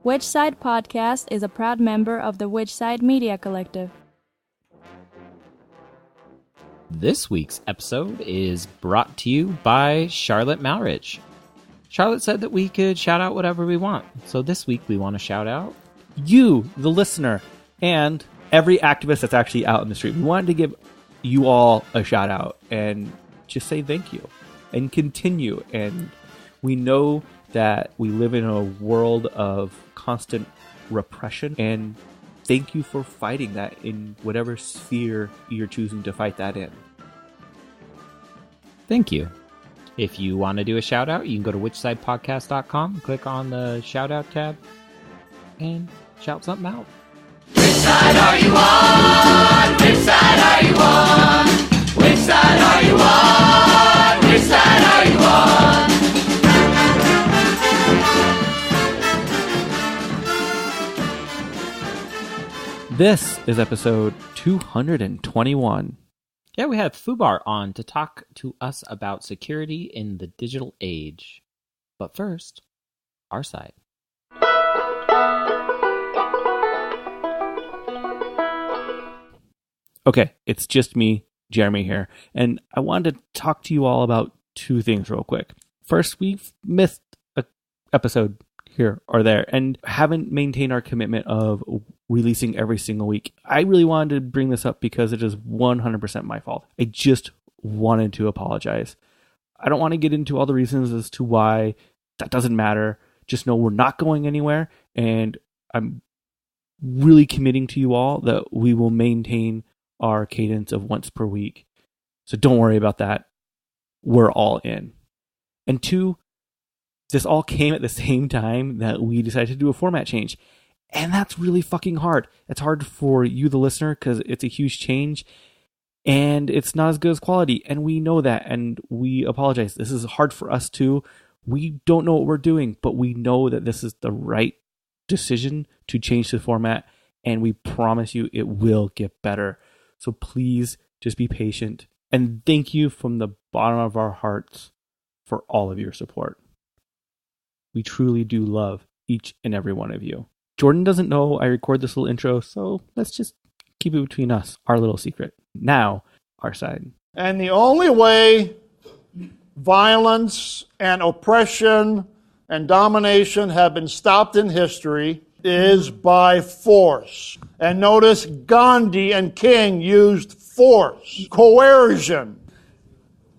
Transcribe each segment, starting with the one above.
Which Side Podcast is a proud member of the Which Side Media Collective. This week's episode is brought to you by Charlotte Malrich. Charlotte said that we could shout out whatever we want. So this week we want to shout out you, the listener, and every activist that's actually out in the street. We wanted to give you all a shout out and just say thank you and continue. And we know that we live in a world of constant repression, and thank you for fighting that in whatever sphere you're choosing to fight that in. Thank you. If you want to do a shout out, you can go to whichsidepodcast.com, click on the shout out tab, and shout something out. Which side are you on? Which side are you on? Which side are you on? Which side are you on? This is episode 221. Yeah, we have Foo Bar on to talk to us about security in the digital age. But first, our side. Okay, it's just me, Jeremy here, and I wanted to talk to you all about two things real quick. First, we've missed an episode here or there and haven't maintained our commitment of releasing every single week. I really wanted to bring this up because it is 100% my fault. I just wanted to apologize. I don't want to get into all the reasons as to why. That doesn't matter. Just know we're not going anywhere, and I'm really committing to you all that we will maintain our cadence of once per week. So don't worry about that. We're all in. And two, this all came at the same time that we decided to do a format change. And that's really fucking hard. It's hard for you, the listener, because it's a huge change. And it's not as good as quality. And we know that. And we apologize. This is hard for us too. We don't know what we're doing. But we know that this is the right decision to change the format. And we promise you it will get better. So please just be patient. And thank you from the bottom of our hearts for all of your support. We truly do love each and every one of you. Jordan doesn't know I record this little intro, so let's just keep it between us, our little secret. Now, our side. And the only way violence and oppression and domination have been stopped in history is by force. And notice Gandhi and King used force, coercion.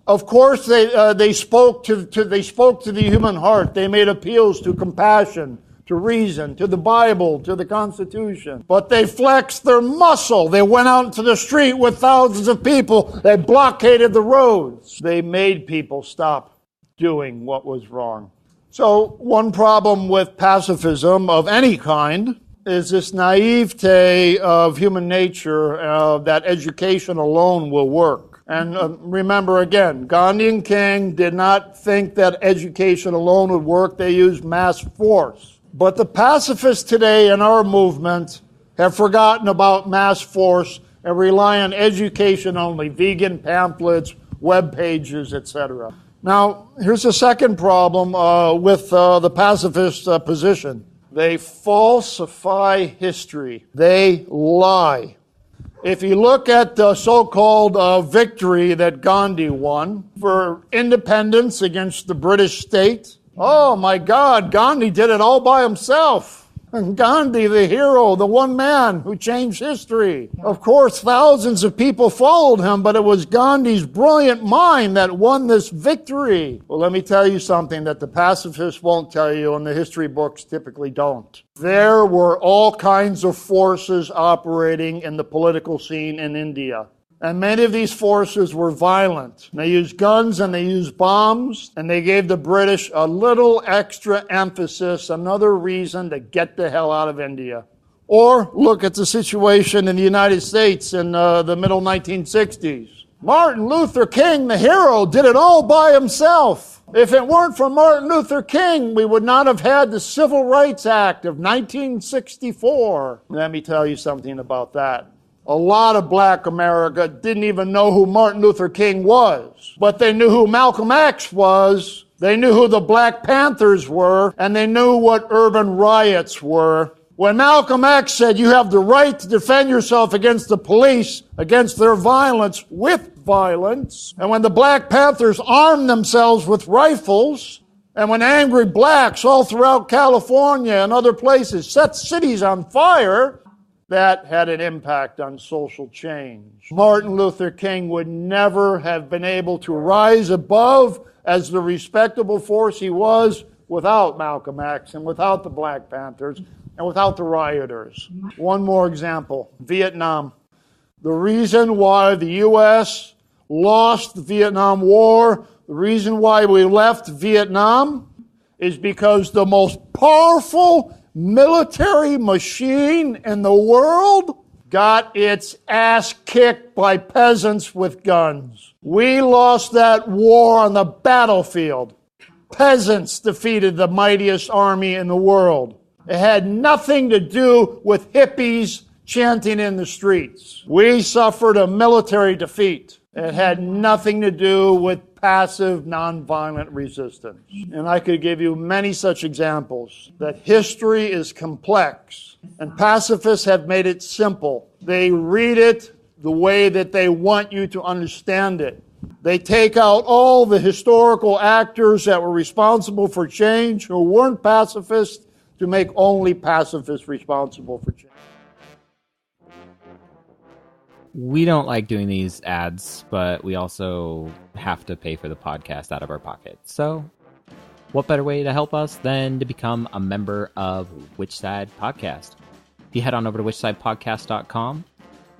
Of course, they spoke to the human heart. They made appeals to compassion, to reason, to the Bible, to the Constitution. But they flexed their muscle. They went out into the street with thousands of people. They blockaded the roads. They made people stop doing what was wrong. So one problem with pacifism of any kind is this naivete of human nature that education alone will work. And remember again, Gandhi and King did not think that education alone would work. They used mass force. But the pacifists today in our movement have forgotten about mass force and rely on education only, vegan pamphlets, web pages, etc. Now, here's the second problem with the pacifist position. They falsify history. They lie. If you look at the so-called victory that Gandhi won for independence against the British state, oh my God, Gandhi did it all by himself. And Gandhi, the hero, the one man who changed history. Of course, thousands of people followed him, but it was Gandhi's brilliant mind that won this victory. Well, let me tell you something that the pacifists won't tell you and the history books typically don't. There were all kinds of forces operating in the political scene in India. And many of these forces were violent. They used guns and they used bombs, and they gave the British a little extra emphasis, another reason to get the hell out of India. Or look at the situation in the United States in the middle 1960s. Martin Luther King, the hero, did it all by himself. If it weren't for Martin Luther King, we would not have had the Civil Rights Act of 1964. Let me tell you something about that. A lot of black America didn't even know who Martin Luther King was, but they knew who Malcolm X was, They knew who the Black Panthers were, and they knew what urban riots were. When Malcolm X said you have the right to defend yourself against the police, against their violence, with violence, and when the Black Panthers armed themselves with rifles, and when angry blacks all throughout California and other places set cities on fire, that had an impact on social change. Martin Luther King would never have been able to rise above as the respectable force he was without Malcolm X and without the Black Panthers and without the rioters. One more example, Vietnam. The reason why the U.S. lost the Vietnam War, the reason why we left Vietnam is because the most powerful military machine in the world got its ass kicked by peasants with guns. We lost that war on the battlefield. Peasants defeated the mightiest army in the world. It had nothing to do with hippies chanting in the streets. We suffered a military defeat. It had nothing to do with passive, nonviolent resistance. And I could give you many such examples, that history is complex, and pacifists have made it simple. They read it the way that they want you to understand it. They take out all the historical actors that were responsible for change who weren't pacifists to make only pacifists responsible for change. We don't like doing these ads, but we also have to pay for the podcast out of our pocket. So what better way to help us than to become a member of Which Side Podcast? If you head on over to whichsidepodcast.com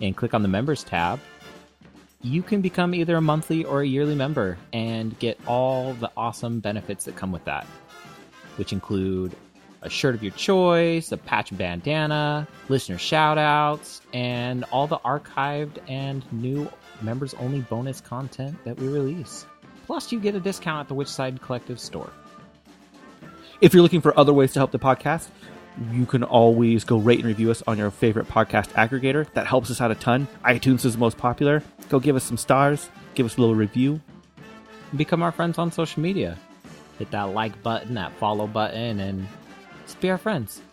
and click on the members tab, you can become either a monthly or a yearly member and get all the awesome benefits that come with that, which include a shirt of your choice, a patch bandana, listener shout-outs, and all the archived and new members-only bonus content that we release. Plus, you get a discount at the Which Side Collective store. If you're looking for other ways to help the podcast, you can always go rate and review us on your favorite podcast aggregator. That helps us out a ton. iTunes is the most popular. Go give us some stars. Give us a little review. Become our friends on social media. Hit that like button, that follow button, and just be our friends.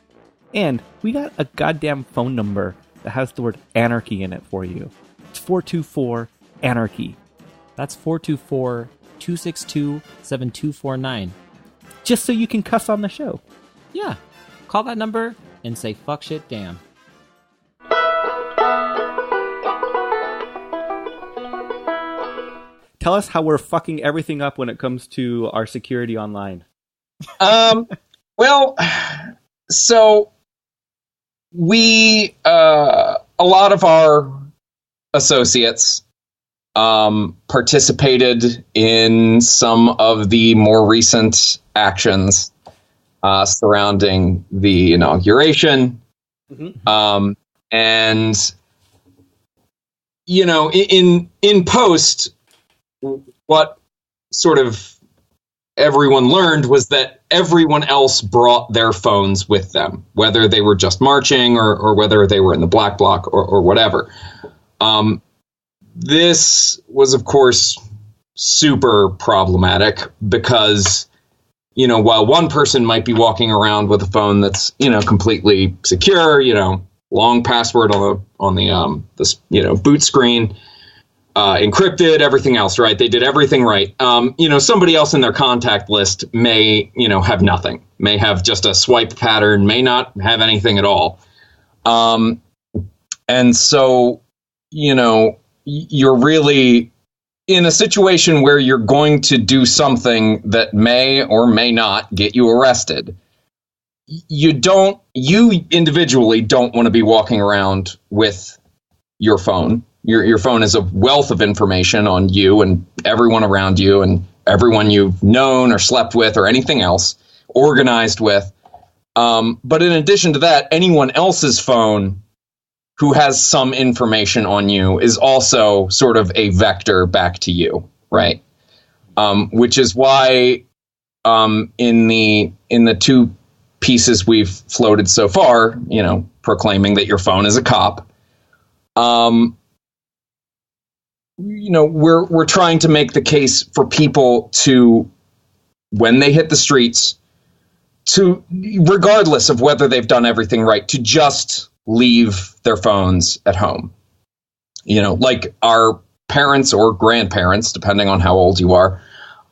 And we got a goddamn phone number that has the word anarchy in it for you. It's 424-ANARCHY. That's 424-262-7249. Just so you can cuss on the show. Yeah. Call that number and say fuck shit damn. Tell us how we're fucking everything up when it comes to our security online. Well, so we, a lot of our associates participated in some of the more recent actions surrounding the inauguration. Mm-hmm. And, you know, in post, what sort of everyone learned was that everyone else brought their phones with them, whether they were just marching or whether they were in the black bloc or whatever. This was, of course, super problematic because, you know, while one person might be walking around with a phone that's, you know, completely secure, you know, long password on the boot screen, encrypted, everything else, right? They did everything right. You know, somebody else in their contact list may, you know, have nothing, may have just a swipe pattern, may not have anything at all. And so, you know, you're really in a situation where you're going to do something that may or may not get you arrested. You individually don't want to be walking around with your phone. Your phone is a wealth of information on you and everyone around you and everyone you've known or slept with or anything else, organized with. But in addition to that, anyone else's phone who has some information on you is also sort of a vector back to you, right? Which is why in the two pieces we've floated so far, you know, proclaiming that your phone is a cop, you know, we're trying to make the case for people to when they hit the streets, to, regardless of whether they've done everything right, to just leave their phones at home. You know, like our parents or grandparents, depending on how old you are,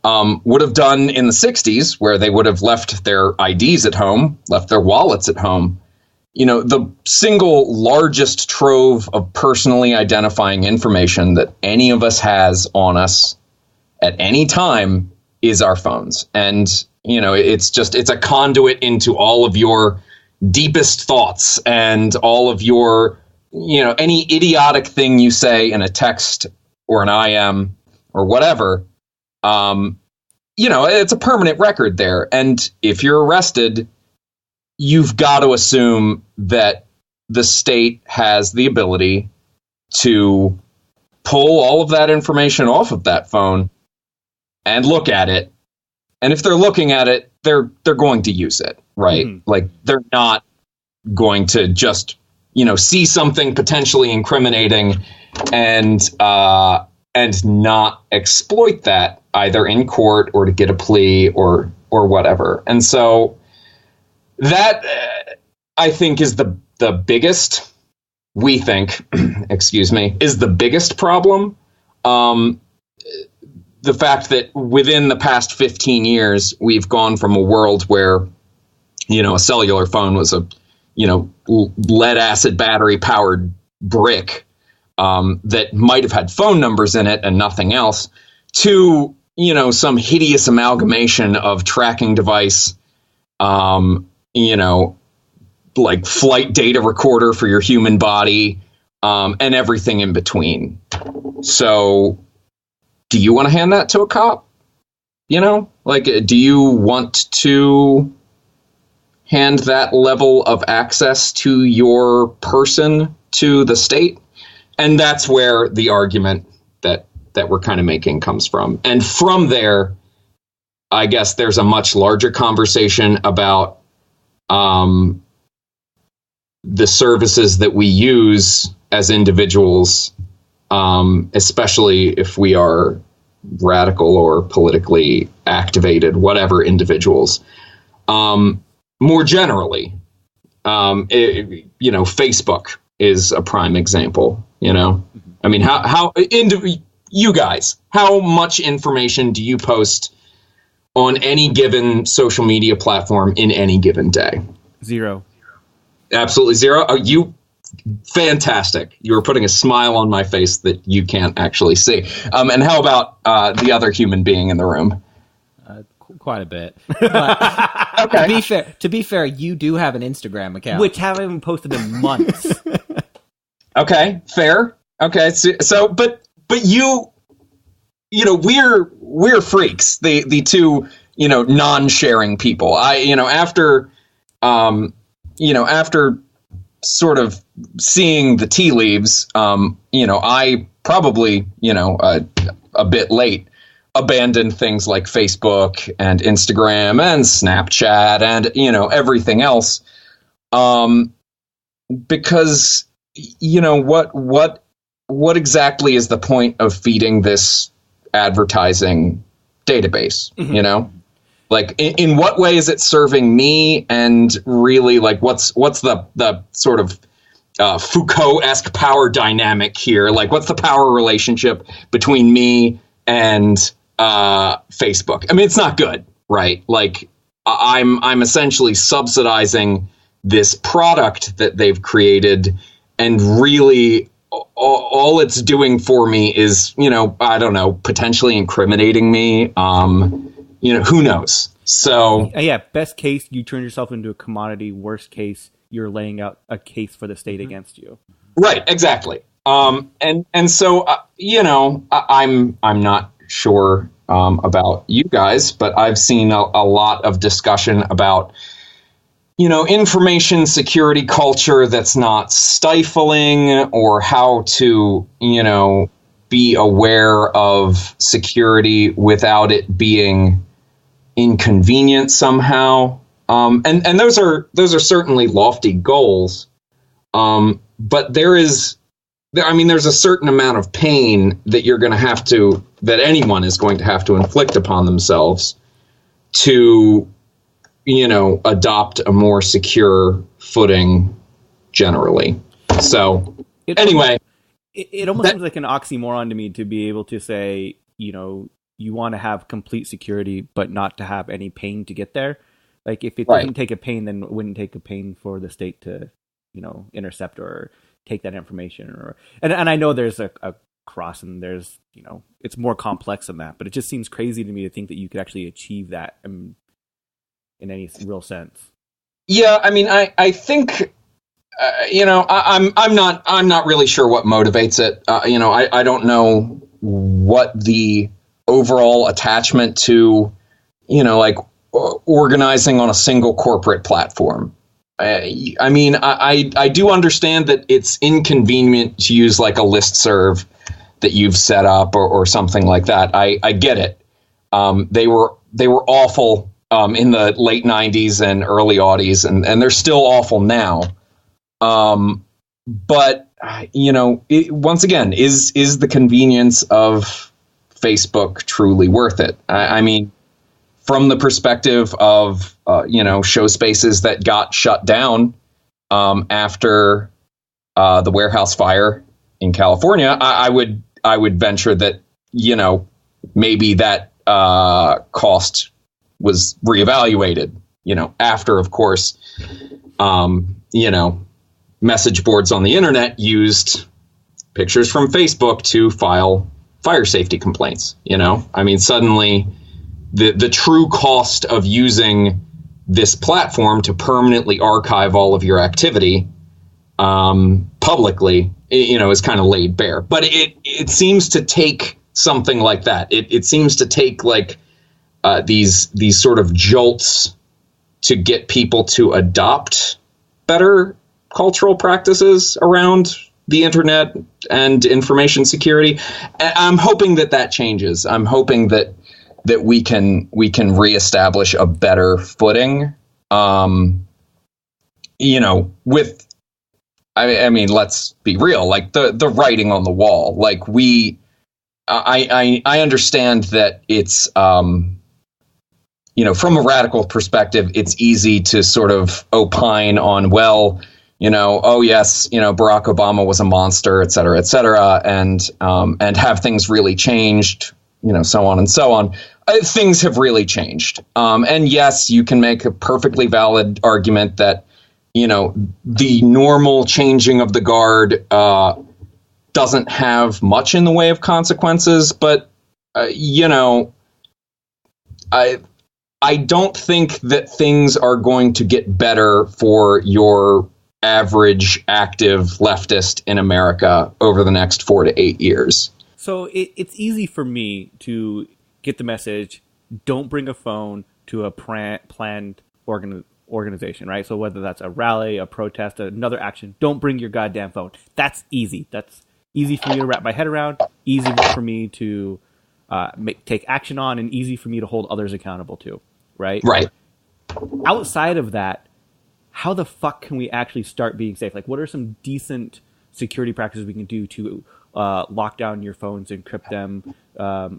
would have done in the 60s, where they would have left their IDs at home, left their wallets at home. You know, the single largest trove of personally identifying information that any of us has on us at any time is our phones. And, you know, it's a conduit into all of your deepest thoughts and all of your, you know, any idiotic thing you say in a text or an IM or whatever. You know, it's a permanent record there. And if you're arrested, you've got to assume that the state has the ability to pull all of that information off of that phone and look at it. And if they're looking at it, they're going to use it, right? Mm-hmm. Like, they're not going to just, you know, see something potentially incriminating and not exploit that either in court or to get a plea or whatever. And so that, I think, is the biggest, we think, excuse me, is the biggest problem. The fact that within the past 15 years, we've gone from a world where, you know, a cellular phone was a, you know, lead acid battery powered brick that might have had phone numbers in it and nothing else, to, you know, some hideous amalgamation of tracking device, you know, like flight data recorder for your human body, and everything in between. So do you want to hand that to a cop? You know, like, do you want to hand that level of access to your person to the state? And that's where the argument that we're kind of making comes from. And from there, I guess there's a much larger conversation about the services that we use as individuals, especially if we are radical or politically activated, whatever individuals. More generally, you know, Facebook is a prime example. You know, I mean, you guys, how much information do you post on any given social media platform in any given day? Zero. Absolutely zero. Oh, you fantastic. You were putting a smile on my face that you can't actually see. And how about the other human being in the room? Quite a bit. But okay. To be fair, you do have an Instagram account, which haven't posted in months. Okay, fair. Okay, so but you know, we're freaks. The two, you know, non-sharing people. After sort of seeing the tea leaves, you know, I probably, you know, a bit late, abandoned things like Facebook and Instagram and Snapchat and, you know, everything else, because, you know, what exactly is the point of feeding this advertising database? Mm-hmm. You know, like, in what way is it serving me? And really, like, what's the sort of Foucault-esque power dynamic here? Like, what's the power relationship between me and Facebook? I mean, it's not good, right? Like, I'm essentially subsidizing this product that they've created, and really all it's doing for me is, you know, I don't know, potentially incriminating me. You know, who knows? So yeah, best case, you turn yourself into a commodity. Worst case, you're laying out a case for the state against you. Right, exactly. And so you know, I'm not sure about you guys, but I've seen a lot of discussion about, you know, information security culture that's not stifling, or how to, you know, be aware of security without it being inconvenient somehow. And those are certainly lofty goals. But there's a certain amount of pain that that anyone is going to have to inflict upon themselves to, adopt a more secure footing generally. So anyway, it almost seems like an oxymoron to me to be able to say, you want to have complete security, but not to have any pain to get there. Like if it doesn't take a pain, then it wouldn't take a pain for the state to, intercept or take that information. And I know there's a cross and there's, it's more complex than that, but it just seems crazy to me to think that you could actually achieve that in any real sense. Yeah, I mean, I think, I'm not really sure what motivates it. I don't know what the overall attachment to, organizing on a single corporate platform. I mean, I do understand that it's inconvenient to use like a listserv that you've set up or something like that. I get it. They were awful in the late 90s and early aughties, and they're still awful now. But once again, is the convenience of Facebook truly worth it? I mean, from the perspective of show spaces that got shut down after the warehouse fire in California, I would venture that maybe that cost was reevaluated. After, of course, message boards on the internet used pictures from Facebook to file fire safety complaints. I mean, suddenly the true cost of using this platform to permanently archive all of your activity publicly, is kind of laid bare. But it seems to take something like that. It seems to take like these sort of jolts to get people to adopt better cultural practices around the internet and information security. I'm hoping that changes. I'm hoping that we can reestablish a better footing. With I mean, let's be real. Like the writing on the wall. Like I understand that it's from a radical perspective, it's easy to sort of opine on, well, oh yes, Barack Obama was a monster, et cetera, and have things really changed, so on and so on. Things have really changed. And yes, you can make a perfectly valid argument that, the normal changing of the guard doesn't have much in the way of consequences. But, I don't think that things are going to get better for your average active leftist in America over the next 4 to 8 years. So it's easy for me to get the message, don't bring a phone to a planned organization, right? So whether that's a rally, a protest, another action, don't bring your goddamn phone. That's easy. That's easy for me to wrap my head around, easy for me to take action on, and easy for me to hold others accountable to, right? Right. Outside of that, how the fuck can we actually start being safe? Like, what are some decent security practices we can do to lock down your phones, encrypt them,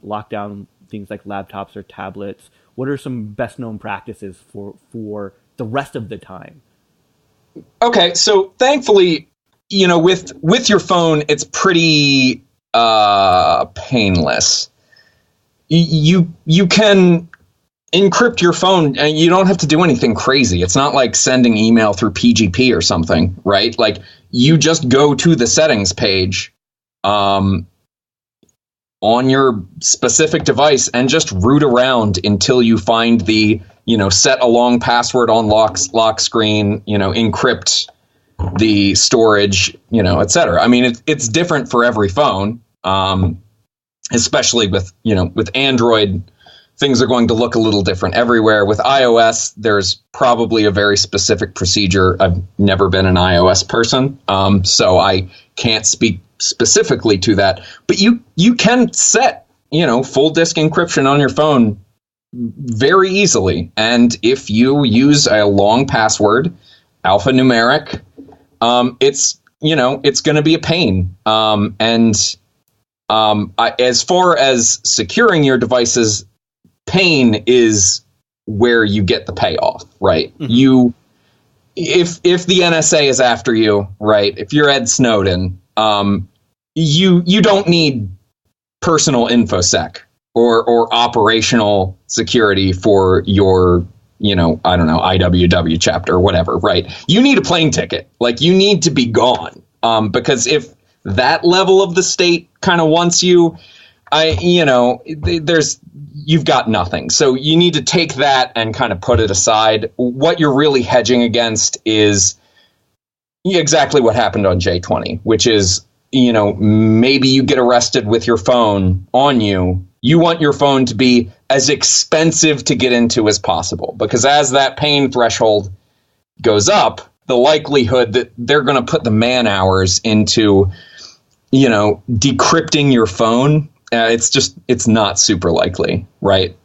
lock down things like laptops or tablets? What are some best known practices for the rest of the time? Okay, so thankfully, with your phone, it's pretty painless. You can encrypt your phone and you don't have to do anything crazy. It's not like sending email through PGP or something, right? Like you just go to the settings page on your specific device and just root around until you find the, set a long password on lock screen, encrypt the storage, et cetera. I mean, it's different for every phone, especially with Android. Things are going to look a little different everywhere. With iOS, there's probably a very specific procedure. I've never been an iOS person, so I can't speak specifically to that. But you can set, full disk encryption on your phone very easily. And if you use a long password, alphanumeric, it's going to be a pain. As far as securing your devices, pain is where you get the payoff, right? Mm-hmm. If the NSA is after you, right? If you're Ed Snowden, you don't need personal InfoSec or operational security for your, I don't know, IWW chapter or whatever, right? You need a plane ticket. Like, you need to be gone. Because if that level of the state kind of wants you, you've got nothing. So you need to take that and kind of put it aside. What you're really hedging against is exactly what happened on J20, which is, maybe you get arrested with your phone on you. You want your phone to be as expensive to get into as possible, because as that pain threshold goes up, the likelihood that they're going to put the man hours into, decrypting your phone, it's not super likely, right?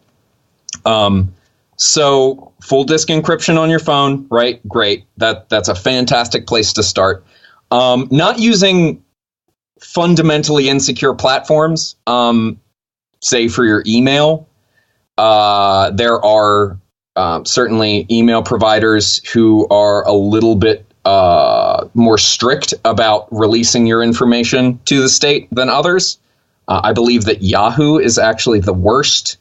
So full disk encryption on your phone, right? Great. That's a fantastic place to start. Not using fundamentally insecure platforms, say for your email. There are certainly email providers who are a little bit more strict about releasing your information to the state than others. I believe that Yahoo is actually the worst,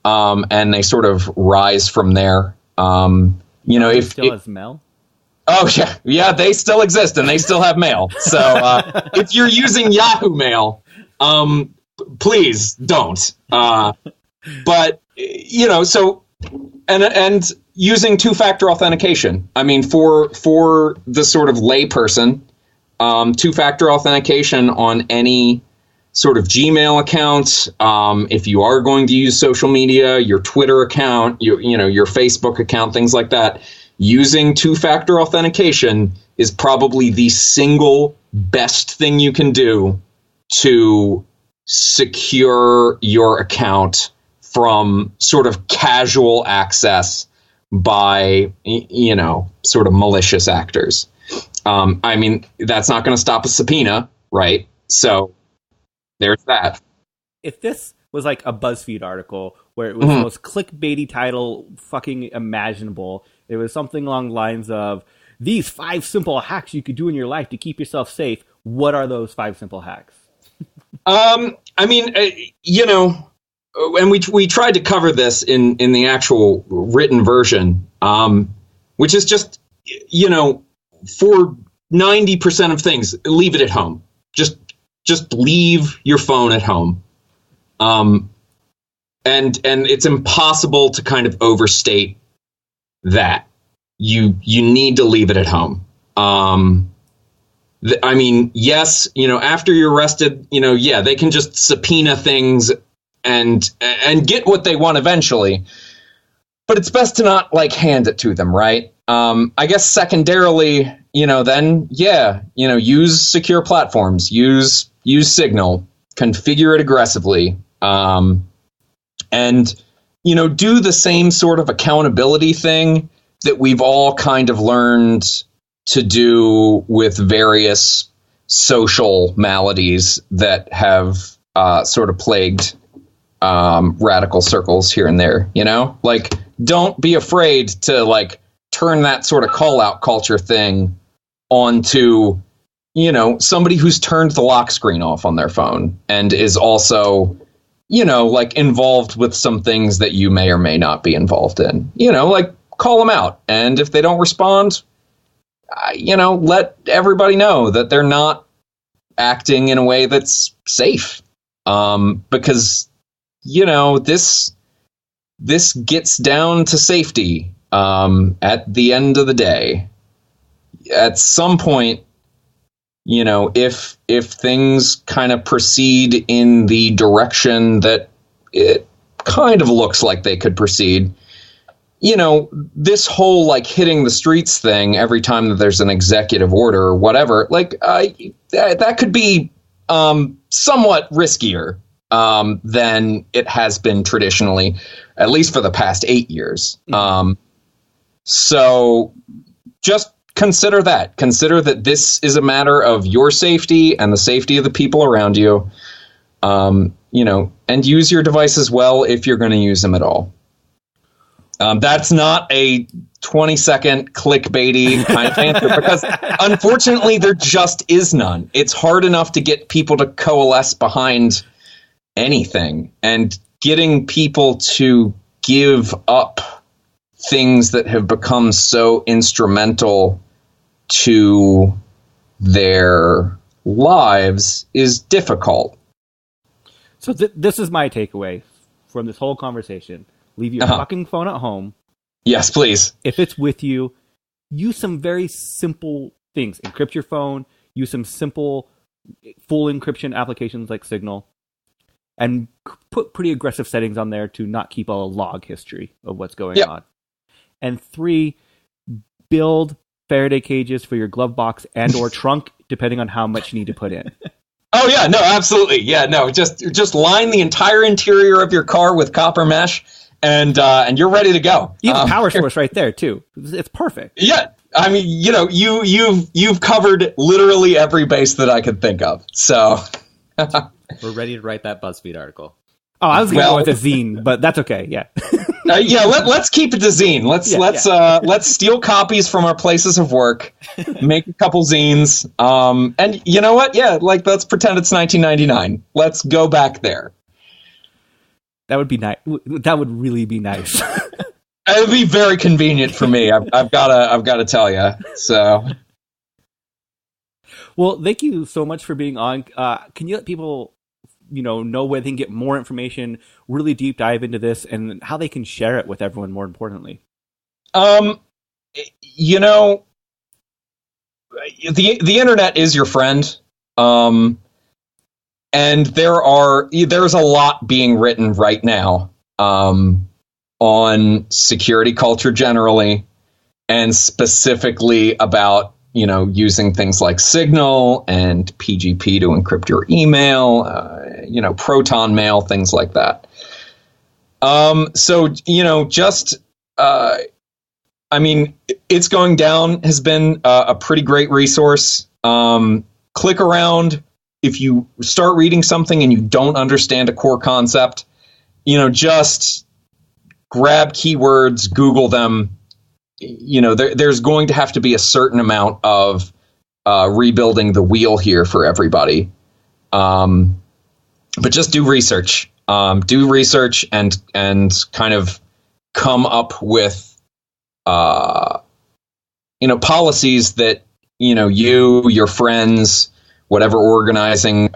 and they sort of rise from there. If still has mail. Oh yeah, they still exist and they still have mail. So if you're using Yahoo Mail, please don't. But so and using two-factor authentication. I mean, for the sort of layperson, two-factor authentication on any sort of Gmail account. If you are going to use social media, your Twitter account, your Facebook account, things like that. Using two-factor authentication is probably the single best thing you can do to secure your account from sort of casual access by, sort of malicious actors. That's not going to stop a subpoena, right? So there's that. If this was like a BuzzFeed article where it was the most clickbaity title fucking imaginable, it was something along the lines of, these 5 simple hacks you could do in your life to keep yourself safe. What are those 5 simple hacks? And we tried to cover this in the actual written version, which is just, for 90% of things, leave it at home. Just leave your phone at home. And it's impossible to kind of overstate that. You need to leave it at home. Yes, after you're arrested, they can just subpoena things and get what they want eventually. But it's best to not hand it to them, right? I guess secondarily, use secure platforms, use Signal, configure it aggressively, and do the same sort of accountability thing that we've all kind of learned to do with various social maladies that have sort of plagued radical circles here and there. Don't be afraid to turn that sort of call out culture thing onto somebody who's turned the lock screen off on their phone and is also involved with some things that you may or may not be involved in. Call them out, and if they don't respond, let everybody know that they're not acting in a way that's safe. Because this gets down to safety at the end of the day. At some point, if things kind of proceed in the direction that it kind of looks like they could proceed, this whole hitting the streets thing every time that there's an executive order or whatever, that could be somewhat riskier than it has been traditionally, at least for the past 8 years. So just consider that. Consider that this is a matter of your safety and the safety of the people around you, and use your devices well if you're going to use them at all. That's not a 20-second clickbaity kind of answer because unfortunately there just is none. It's hard enough to get people to coalesce behind anything, and getting people to give up things that have become so instrumental to their lives is difficult. So this is my takeaway from this whole conversation. Leave your fucking phone at home. Yes, please. If it's with you, use some very simple things. Encrypt your phone. Use some simple full encryption applications like Signal. And put pretty aggressive settings on there to not keep a log history of what's going on. And 3, build Faraday cages for your glove box and or trunk, depending on how much you need to put in. Oh, yeah, no, absolutely. Yeah, no, just line the entire interior of your car with copper mesh, and you're ready to go. You have a power source right there, too. It's perfect. Yeah, I mean, you've covered literally every base that I could think of, so... We're ready to write that BuzzFeed article. Oh, I was going to go with a zine, but that's okay. Yeah. Let's keep it to zine. Let's steal copies from our places of work, make a couple zines, and you know what? Yeah, let's pretend it's 1999. Let's go back there. That would be nice. That would really be nice. It would be very convenient for me. I've got to tell you. So. Well, thank you so much for being on. Can you let people, know where they can get more information, really deep dive into this, and how they can share it with everyone, more importantly? The internet is your friend. And there's a lot being written right now on security culture generally, and specifically about using things like Signal and PGP to encrypt your email, Proton Mail, things like that. It's Going Down has been a pretty great resource. Click around. If you start reading something and you don't understand a core concept, just grab keywords, Google them. There's going to have to be a certain amount of rebuilding the wheel here for everybody. But just do research. Do research and kind of come up with policies that you, your friends, whatever organizing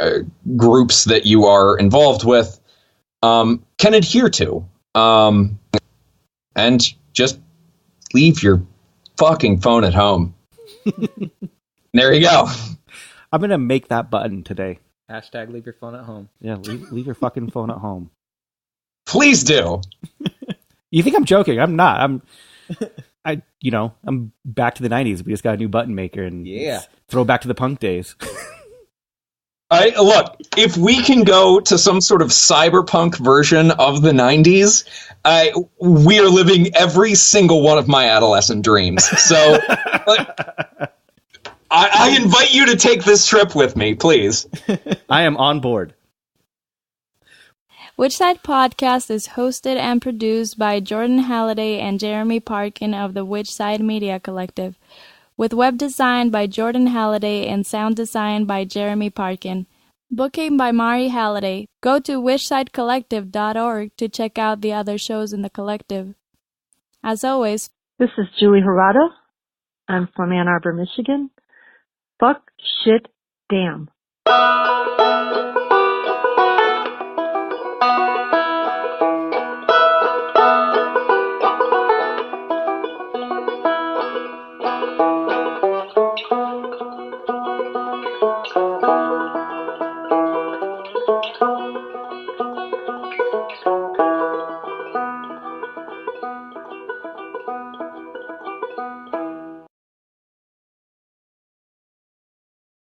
groups that you are involved with can adhere to. And just leave your fucking phone at home. There you go. I'm going to make that button today. Hashtag leave your phone at home. Yeah, leave your fucking phone at home. Please do. You think I'm joking? I'm not. I'm back to the 90s. We just got a new button maker and throw back to the punk days. Look, if we can go to some sort of cyberpunk version of the 90s, we are living every single one of my adolescent dreams. So I invite you to take this trip with me, please. I am on board. Which Side Podcast is hosted and produced by Jordan Halliday and Jeremy Parkin of the Which Side Media Collective, with web design by Jordan Halliday and sound design by Jeremy Parkin. Booking by Mari Halliday. Go to whichsidecollective.org to check out the other shows in the collective. As always, this is Julie Hirata. I'm from Ann Arbor, Michigan. Fuck, shit, damn.